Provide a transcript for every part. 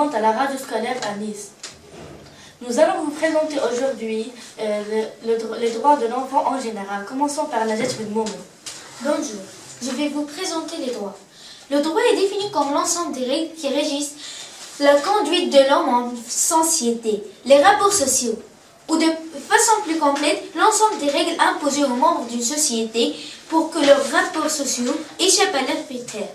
étudiante à la radio scolaire à Nice. Nous allons vous présenter aujourd'hui les droits de l'enfant en général. Commençons par Najat Momo. Bonjour, je vais vous présenter les droits. Le droit est défini comme l'ensemble des règles qui régissent la conduite de l'homme en société, les rapports sociaux, ou de façon plus complète, l'ensemble des règles imposées aux membres d'une société pour que leurs rapports sociaux échappent à l'arbitraire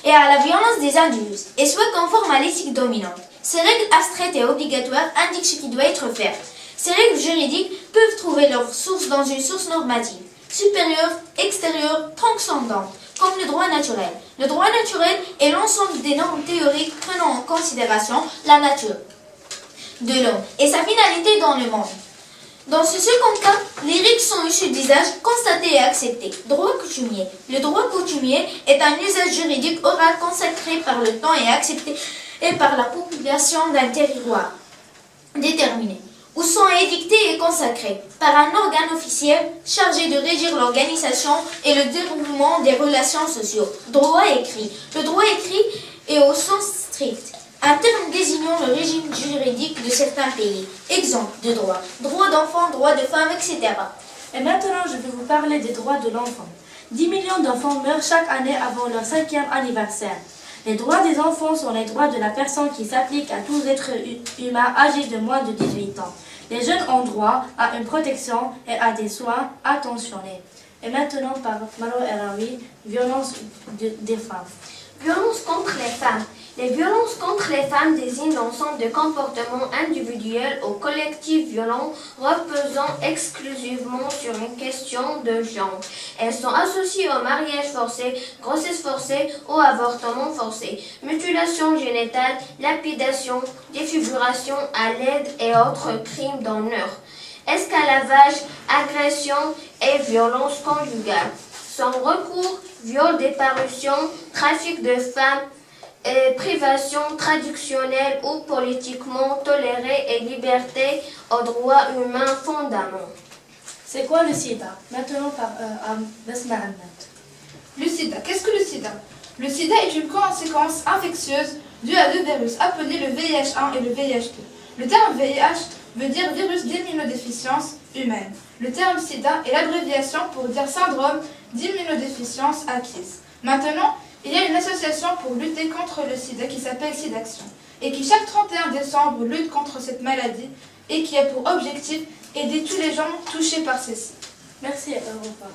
et à la violence des individus et soient conformes à l'éthique dominante. Ces règles abstraites et obligatoires indiquent ce qui doit être fait. Ces règles juridiques peuvent trouver leur source dans une source normative, supérieure, extérieure, transcendante, comme le droit naturel. Le droit naturel est l'ensemble des normes théoriques prenant en considération la nature de l'homme et sa finalité dans le monde. Dans ce second cas, les règles sont issues d'usages constatés et acceptés. Droit coutumier. Le droit coutumier est un usage juridique oral consacré par le temps et accepté par la population d'un territoire déterminé, où sont édictés et consacrés par un organe officiel chargé de régir l'organisation et le déroulement des relations sociales. Droit écrit. Le droit écrit est au sens strict un terme désignant le régime juridique de certains pays. Exemple de droit. Droit d'enfant, droit de femme, etc. Et maintenant, je vais vous parler des droits de l'enfant. 10 millions d'enfants meurent chaque année avant leur 5e anniversaire. Les droits des enfants sont les droits de la personne qui s'appliquent à tous êtres humains âgés de moins de 18 ans. Les jeunes ont droit à une protection et à des soins attentionnés. Et maintenant, par Malo Eraoui, violence des femmes. Violence contre les femmes. Les violences contre les femmes désignent l'ensemble de comportements individuels ou collectifs violents reposant exclusivement sur une question de genre. Elles sont associées au mariage forcé, grossesse forcée ou avortement forcé, mutilation génitale, lapidation, défiguration à l'aide et autres crimes d'honneur, esclavage, agression et violence conjugale. Sans recours, viol, déparution, trafic de femmes, privation traditionnelle ou politiquement tolérée et liberté aux droits humains fondamentaux. C'est quoi le sida? Maintenant par Basma Ahmed. Le sida. Qu'est-ce que le sida? Le sida est une conséquence infectieuse due à deux virus appelés le VIH1 et le VIH2. Le terme VIH veut dire virus d'immunodéficience humaine. Le terme sida est l'abréviation pour dire syndrome d'immunodéficience acquise. Maintenant, il y a une association pour lutter contre le sida qui s'appelle SIDAction et qui chaque 31 décembre lutte contre cette maladie et qui a pour objectif aider tous les gens touchés par ceci. Merci, au revoir.